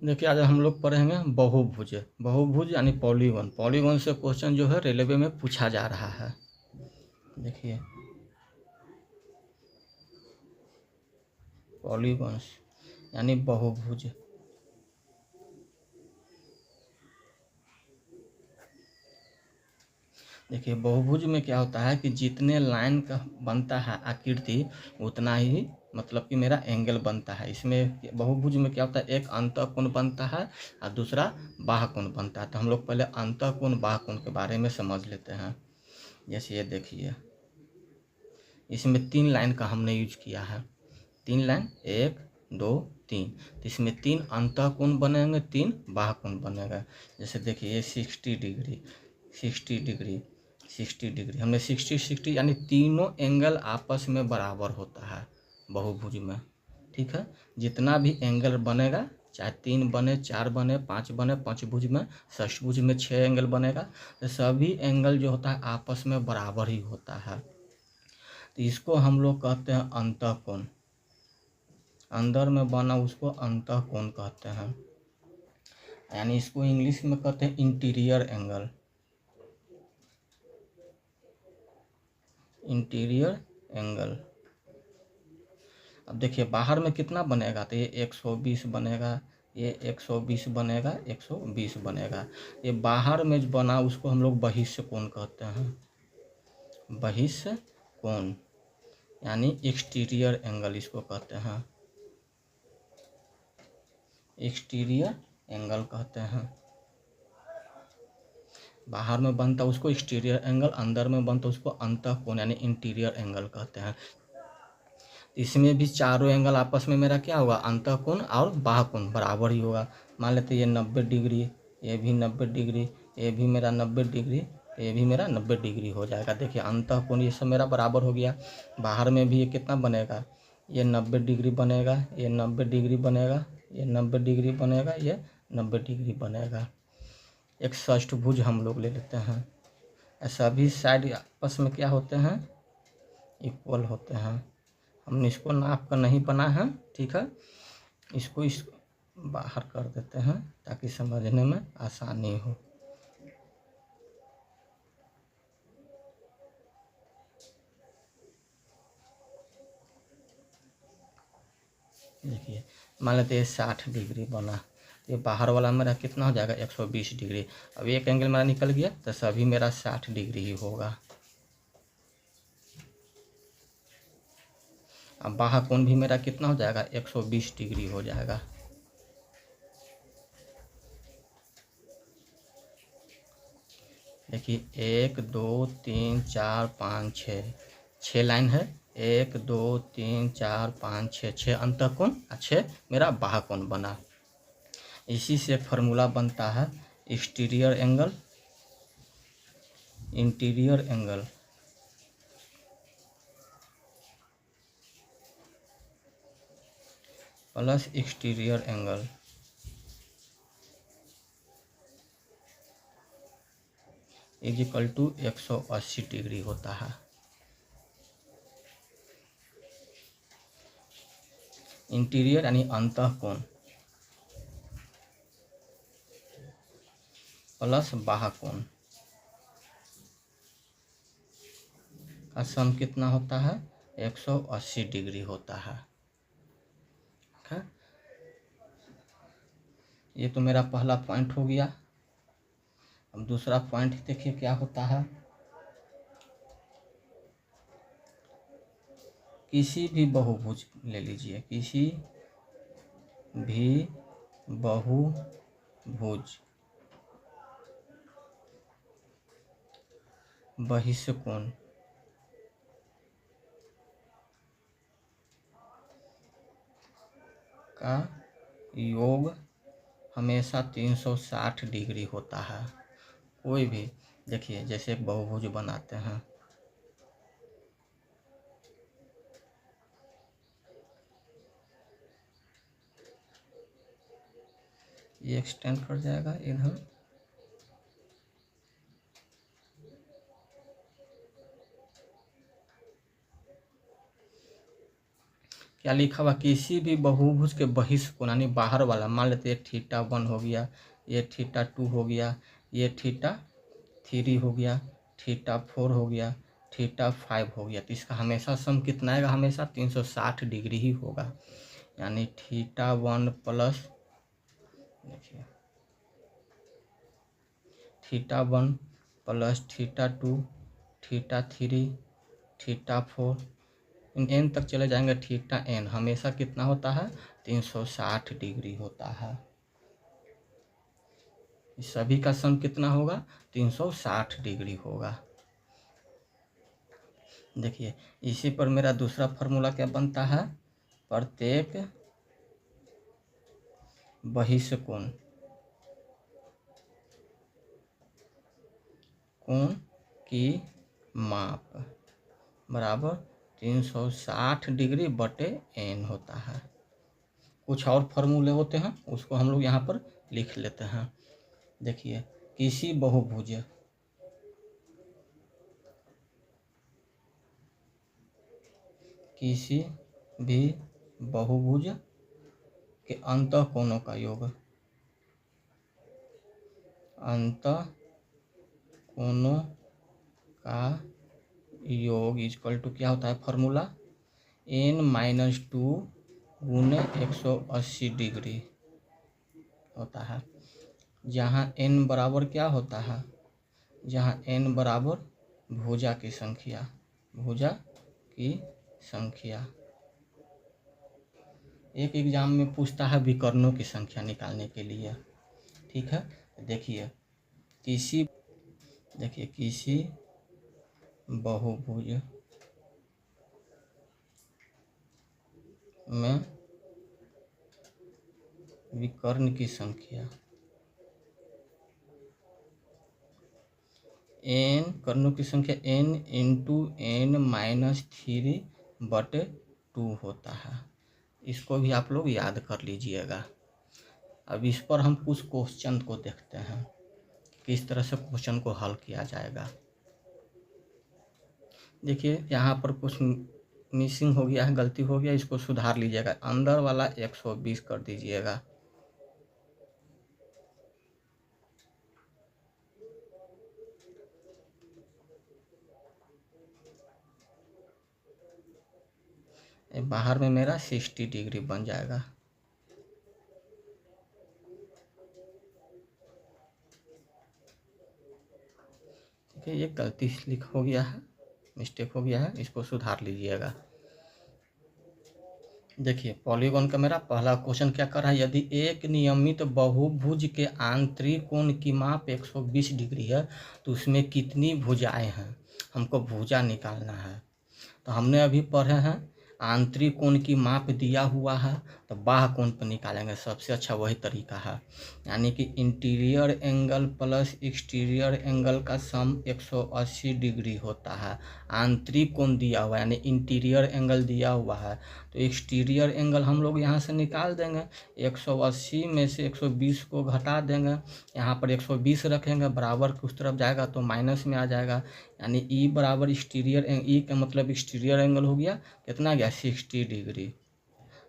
देखिए आज हम लोग पढ़ेंगे बहुभुज। बहुभुज यानी पॉलीगॉन। पॉलीगॉन से क्वेश्चन जो है रेलवे में पूछा जा रहा है। देखिए पॉलीगॉन्स यानी बहुभुज। देखिए बहुभुज में क्या होता है कि जितने लाइन का बनता है आकृति उतना ही मतलब कि मेरा एंगल बनता है। इसमें बहुभुज में क्या होता है, एक अंतःकोण बनता है और दूसरा बाह्यकोण बनता है। तो हम लोग पहले अंतःकोण बाह्यकोण के बारे में समझ लेते हैं। जैसे ये देखिए, इसमें 3 लाइन का हमने यूज किया है। 3 लाइन, 1 2 3। तो इसमें 3 अंतःकोण बनेंगे, 3 बाह्यकोण बनेगा। जैसे देखिए ये 60 डिग्री 60 डिग्री 60 डिग्री, हमने 60 60 यानी तीनों एंगल आपस में बराबर होता है बहुभुज में। ठीक है, जितना भी एंगल बनेगा, चाहे 3 बने, 4 बने, 5 बने, पंचभुज में, षष्ठभुज में 6 एंगल बनेगा, तो सभी एंगल जो होता है आपस में बराबर ही होता है। तो इसको हम लोग कहते हैं अंतःकोण। अंदर में बना उसको अंतःकोण कहते हैं, यानी इसको इंग्लिश में कहते हैं इंटीरियर एंगल। Interior angle. अब देखिए बाहर में कितना बनेगा, तो ये 120 बनेगा, ये 120 बनेगा, 120 बनेगा। ये बाहर में जो बना उसको हम लोग बहिष्य कोण कहते हैं। बहिष्य कोण यानी एक्सटीरियर एंगल इसको कहते हैं। एक्सटीरियर एंगल कहते हैं। बाहर में बनता उसको एक्सटीरियर एंगल, अंदर में बनता उसको अंतःकोण यानी इंटीरियर एंगल कहते हैं। इसमें भी चारों एंगल आपस में मेरा क्या होगा, अंतःकोण और बाह्यकोण बराबर ही होगा। मान लेते ये 90 डिग्री, ये भी 90 डिग्री, ये भी मेरा 90 डिग्री, ये भी मेरा 90 डिग्री हो जाएगा। देखिए अंतःकोण ये सब मेरा बराबर हो गया। बाहर में भी ये कितना बनेगा, ये 90 डिग्री बनेगा, ये 90 डिग्री बनेगा, ये 90 डिग्री बनेगा, ये 90 डिग्री बनेगा। एक षष्ठभुज हम लोग ले लेते हैं। सभी साइड आपस में क्या होते हैं, इक्वल होते हैं। हमने इसको नाप कर नहीं बना है, ठीक है। इसको बाहर कर देते हैं ताकि समझने में आसानी हो। देखिए मान लेते हैं 60 डिग्री बना, तो ये बाहर वाला मेरा कितना हो जाएगा, 120 डिग्री। अब एक एंगल मेरा निकल गया तो सभी मेरा 60 डिग्री ही होगा। अब बाह्यकोण भी मेरा कितना हो जाएगा, 120 डिग्री हो जाएगा। देखिए 1 2 3 4 5 6, 6 लाइन है। 1 2 3 4 5 6, 6 अंतःकोण, 6 मेरा बाह्यकोण बना। इसी से फार्मूला बनता है exterior angle, interior angle plus exterior angle equal to 180 degree होता है। इंटीरियर यानी अंतःकोण प्लस बाह्यकोण का सम कितना होता है, 180 डिग्री होता है। ठीक है, ये तो मेरा पहला पॉइंट हो गया। अब दूसरा पॉइंट देखिए क्या होता है। किसी भी बहुभुज ले लीजिए, किसी भी बहुभुज बहिष्य कोण का योग हमेशा 360 डिग्री होता है। कोई भी देखिए, जैसे एक बहुभुज बनाते हैं, ये एक्सटेंड कर जाएगा इधर, क्या लिखा हुआ, किसी भी बहुभुज के बहिष्ठ कोण यानी बाहर वाला, मान लेते हैं θ1 हो गया, ये θ2 हो गया, ये θ3 हो गया, θ4 हो गया, θ5 हो गया, तो इसका हमेशा सम कितना आएगा, हमेशा 360 डिग्री ही होगा। यानी θ1 प्लस, देखिए θ1 प्लस θ2 θ3 θ4 एन तक चले जाएंगे, θn हमेशा कितना होता है, 360 डिग्री होता है। इस सभी का सम कितना होगा, 360 डिग्री होगा। देखिए इसी पर मेरा दूसरा फार्मूला क्या बनता है, प्रत्येक बहिष्ठ कोण की माप बराबर 360 डिग्री बटे n होता है। कुछ और फार्मूले होते हैं, उसको हम लोग यहाँ पर लिख लेते हैं। देखिए किसी बहुभुज किसी भी बहुभुज के अंतःकोणों का योग, अंतःकोणों का योग इक्वल टू क्या होता है फार्मूला, n-2 गुने 180 डिग्री होता है। जहाँ n बराबर क्या होता है, जहाँ n बराबर भुजा की संख्या, भुजा की संख्या। एक एग्जाम में पूछता है विकर्णों की संख्या निकालने के लिए, ठीक है। देखिए किसी बहुभुज में विकर्ण की संख्या n, कर्णों की संख्या n इंटू n-3/2 होता है। इसको भी आप लोग याद कर लीजिएगा। अब इस पर हम कुछ क्वेश्चन को देखते हैं, किस तरह से क्वेश्चन को हल किया जाएगा। देखिए यहाँ पर कुछ मिसिंग हो गया है, गलती हो गया, इसको सुधार लीजिएगा। अंदर वाला 120 कर दीजिएगा, बाहर में मेरा 60 डिग्री बन जाएगा। ठीक है, ये गलती लिख हो गया है, मिस्टेक हो गया है, इसको सुधार लीजिएगा। देखिए पॉलीगॉन का मेरा पहला क्वेश्चन क्या कर रहा है, यदि एक नियमित बहुभुज के आंतरिक कोण की माप 120 डिग्री है तो उसमें कितनी भुजाएं हैं, हमको भुजा निकालना है। तो हमने अभी पढ़े हैं आंतरिक कोण की माप दिया हुआ है, तो बाह्य कोण पर निकालेंगे, सबसे अच्छा वही तरीका है। यानी कि interior angle plus exterior angle का सम 180 डिग्री होता है। आंतरिक कोण दिया हुआ है यानी इंटीरियर एंगल दिया हुआ है, तो एक्सटीरियर एंगल हम लोग यहाँ से निकाल देंगे। 180 में से 120 को घटा देंगे, यहाँ पर 120 रखेंगे, बराबर की उस तरफ जाएगा तो माइनस में आ जाएगा। यानी ई बराबर एक्सटीरियर, ई का मतलब एक्सटीरियर एंगल हो गया, कितना गया 60 डिग्री।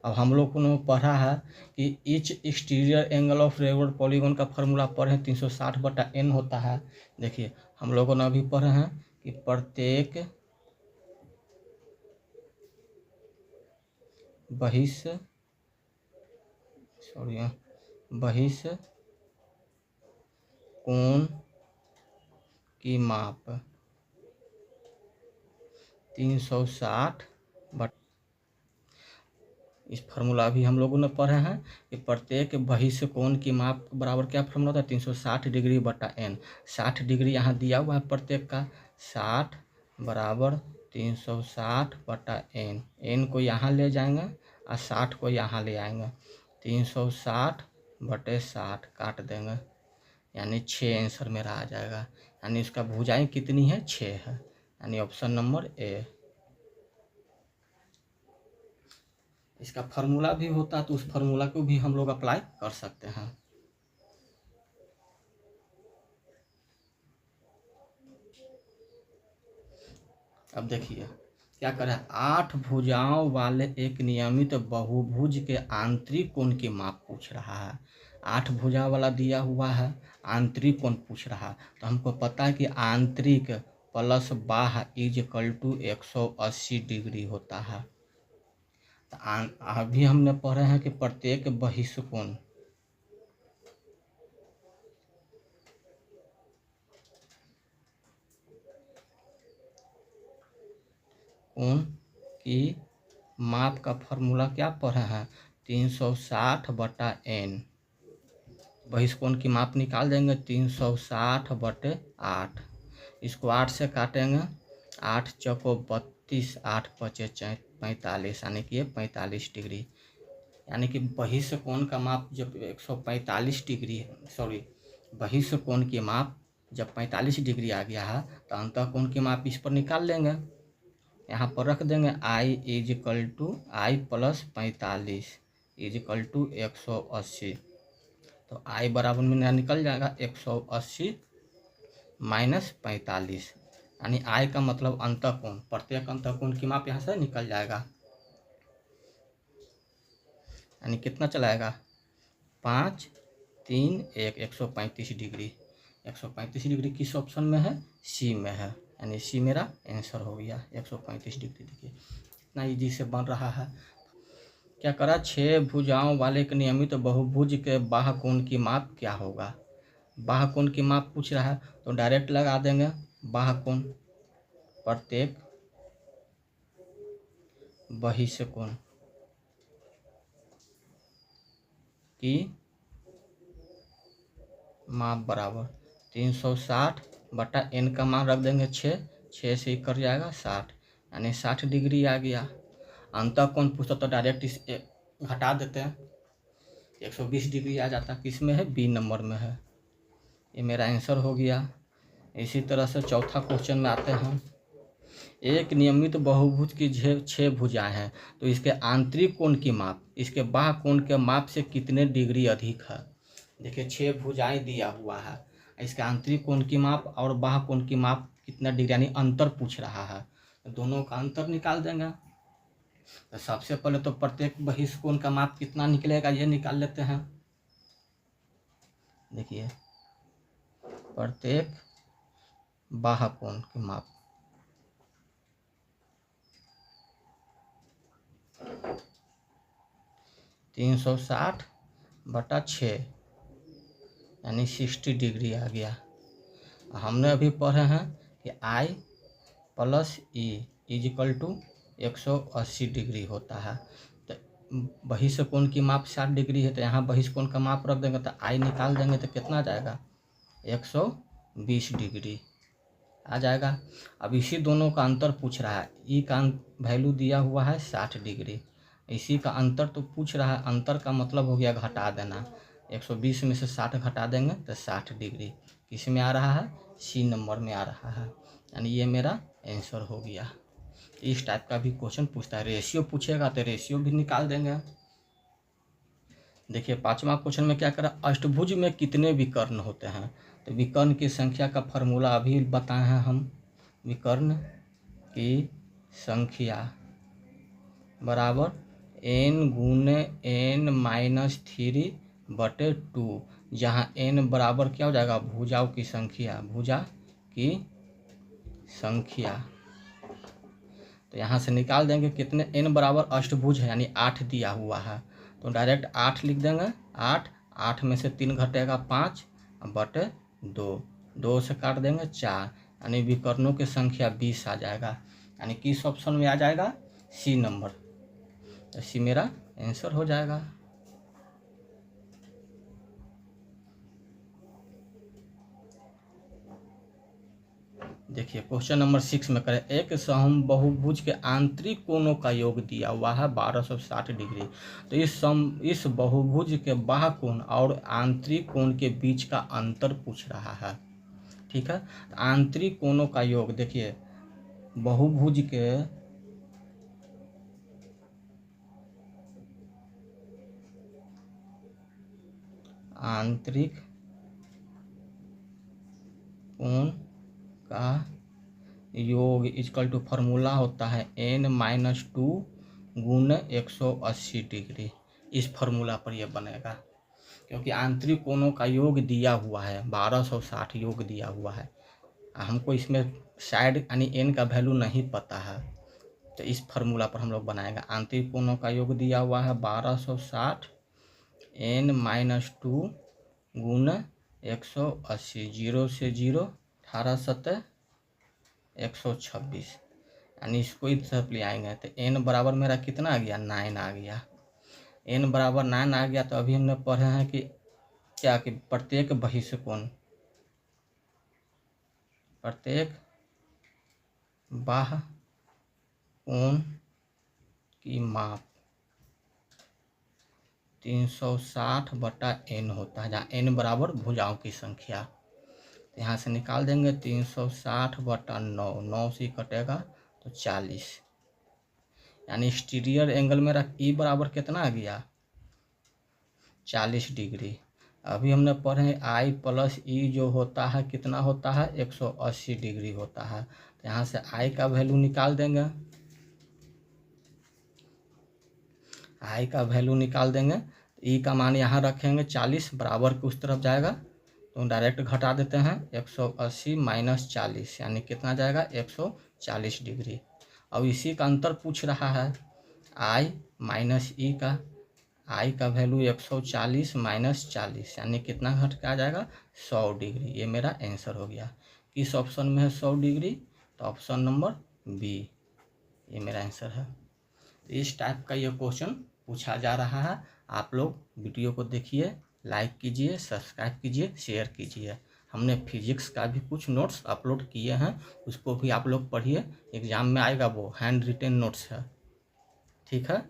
अब हम लोग को पढ़ा है कि each exterior angle of regular polygon का फार्मूला पढ़े 360/n होता है। देखिए हम लोगों ने अभी पढ़े हैं कि प्रत्येक बहिष्ठ कोण की माप 360 इस फार्मूला भी हम लोगों ने पढ़े हैं कि प्रत्येक बहिष्ठ कोण की माप बराबर क्या फार्मूला होता है, 360 डिग्री बटा n। 60 डिग्री यहाँ दिया हुआ है प्रत्येक का, 60 बराबर 360/n। n को यहाँ ले जाएंगे और 60 को यहाँ ले आएंगे, 360/60 काट देंगे, यानी 6 आंसर मेरा आ जाएगा। यानी इसका भुजाएं कितनी है, 6 है, यानी ऑप्शन नंबर ए। इसका फार्मूला भी होता है तो उस फार्मूला को भी हम लोग अप्लाई कर सकते हैं। अब देखिए क्या कर रहा है, 8 भुजाओं वाले एक नियमित बहुभुज के आंतरिक कोण की माप पूछ रहा है। 8 भुजा वाला दिया हुआ है, आंतरिक कोण पूछ रहा है। तो हमको पता है कि आंतरिक प्लस बाह्य इज इक्वल टू 180 डिग्री होता है। तो अभी हमने पढ़े हैं कि प्रत्येक बहिष्कोण कोण की माप का फॉर्मूला क्या पढ़े हैं, 360/n। बहिष्कोण की माप निकाल देंगे 360/8। इसको 8 से काटेंगे, 8 चौको 32, 8 पचे 45, यानी कि 45 डिग्री। यानी कि बहिष्कोण का माप जब 145 डिग्री, सॉरी, बहिष्कोण की माप जब 45 डिग्री आ गया है तो अंतःकोण की माप इस पर निकाल लेंगे। यहाँ पर रख देंगे I is equal to I plus 45 is equal to 180। तो आई बराबर में निकल जाएगा 180 माइनस 45, यानी आई का मतलब अंतःकोण, प्रत्येक अंतःकोण की माप यहाँ से निकल जाएगा। यानी कितना चलाएगा, 5, 3, 1, 135 डिग्री। 135 डिग्री किस ऑप्शन में है, सी में है, यानी सी मेरा आंसर हो गया 135 डिग्री। देखिए कितना ईजी से बन रहा है। क्या करा, 6 भुजाओं वाले एक नियमित बहुभुज के बाह्य कोण की माप क्या होगा। बाह्य कोण की माप पूछ रहा है तो डायरेक्ट लगा देंगे बाह्य कोण, प्रत्येक बहिष्कोण की माप बराबर 360/n का मान रख देंगे 6 से कर जाएगा 60, यानी 60 डिग्री आ गया। अंतःकोण पूछता तो डायरेक्ट इस घटा देते हैं, 120 डिग्री आ जाता। किस में है, बी नंबर में है। ये मेरा आंसर हो गया। इसी तरह से चौथा क्वेश्चन में आते हैं। एक नियमित बहुभुज की 6 भुजाएं हैं तो इसके आंतरिक कोण की माप इसके बाह्य कोण के माप से कितने डिग्री अधिक है। देखिए 6 भुजाएं दिया हुआ है, इसके आंतरिक कोण की माप और बाह्य कोण की माप कितना डिग्री, यानी अंतर पूछ रहा है। तो दोनों का अंतर निकाल देंगे। तो सबसे पहले तो प्रत्येक बहिष्कोण का माप कितना निकलेगा ये निकाल लेते हैं। देखिए प्रत्येक बाह्य कोण की माप 360/6 यानी 60 डिग्री आ गया। हमने अभी पढ़े हैं कि I plus E is equal to 180 degree होता है। तो बहिष्कोण की माप 60 डिग्री है, तो यहाँ बहिष्कोण का माप रख देंगे तो I निकाल देंगे तो कितना आ जाएगा, 120 डिग्री आ जाएगा। अब इसी दोनों का अंतर पूछ रहा है। E का वैल्यू दिया हुआ है 60 डिग्री, इसी का अंतर तो पूछ रहा है। अंतर का मतलब हो गया घटा देना, 120 में से 60 घटा देंगे तो 60 डिग्री। किस में आ रहा है, सी नंबर में आ रहा है, यानी ये मेरा आंसर हो गया। इस टाइप का भी क्वेश्चन पूछता है। रेशियो पूछेगा तो रेशियो भी निकाल देंगे। देखिए 5वां क्वेश्चन में क्या करा, अष्टभुज में कितने विकर्ण होते हैं। तो विकर्ण की संख्या का फॉर्मूला अभी बताए हैं हम। विकर्ण की संख्या बराबर n गुने n-3/2, जहाँ n बराबर क्या हो जाएगा, भुजाओं की संख्या, भुजा की संख्या। तो यहाँ से निकाल देंगे कितने, n बराबर अष्टभुज है यानी 8 दिया हुआ है, तो डायरेक्ट 8 लिख देंगे। 8 में से 3 घटेगा 5/2, 2 से काट देंगे 4, यानी विकर्णों की संख्या 20 आ जाएगा। यानी किस ऑप्शन में आ जाएगा, सी नंबर। तो सी मेरा आंसर हो जाएगा। देखिए क्वेश्चन नंबर 6 में करें, एक सम बहुभुज के आंतरिक कोणों का योग दिया हुआ है 1260 डिग्री। तो इस बहुभुज के बाह्य कोण और आंतरिक कोण के बीच का अंतर पूछ रहा है। ठीक है, आंतरिक कोणों का योग, देखिए बहुभुज के आंतरिक कोण का योग इक्वल टू फार्मूला होता है n-2 गुण 180 डिग्री। इस फार्मूला पर यह बनेगा, क्योंकि आंतरिक कोणों का योग दिया हुआ है 1260 योग दिया हुआ है। हमको इसमें साइड यानी n का वैल्यू नहीं पता है, तो इस फार्मूला पर हम लोग बनाएगा। आंतरिक कोणों का योग दिया हुआ है 1260 n-2 गुण 180, 0 से 0 18 7 126, यानी इसको इस तरफ ले आएंगे तो n बराबर मेरा कितना आ गया 9 आ गया। n बराबर 9 आ गया तो अभी हमने पढ़े हैं कि क्या कि प्रत्येक बहिष्कोण, प्रत्येक बाह्य कोण की माप 360/n होता है, जहाँ n बराबर भुजाओं की संख्या। तो यहाँ से निकाल देंगे 360/9, 9 से कटेगा तो 40, यानी एक्सटीरियर एंगल मेरा ई बराबर कितना आ गया 40 डिग्री। अभी हमने पढ़े आई प्लस ई जो होता है कितना होता है 180 डिग्री होता है। तो यहाँ से आई का वैल्यू निकाल देंगे, आई का वैल्यू निकाल देंगे। ई का मान यहाँ रखेंगे 40 बराबर के उस तरफ जाएगा तो डायरेक्ट घटा देते हैं 180 माइनस 40, यानी कितना जाएगा 140 डिग्री। अब इसी का अंतर पूछ रहा है आई माइनस ई का, आई का वैल्यू 140 माइनस 40 यानी कितना घट के आ जाएगा 100 डिग्री। ये मेरा आंसर हो गया। किस ऑप्शन में है 100 डिग्री, तो ऑप्शन नंबर बी, ये मेरा आंसर है। इस टाइप का ये क्वेश्चन पूछा जा रहा है। आप लोग वीडियो को देखिए, लाइक कीजिए, सब्सक्राइब कीजिए, शेयर कीजिए। हमने फिजिक्स का भी कुछ नोट्स अपलोड किए हैं, उसको भी आप लोग पढ़िए, एग्जाम में आएगा, वो हैंड रिटेन नोट्स है। ठीक है।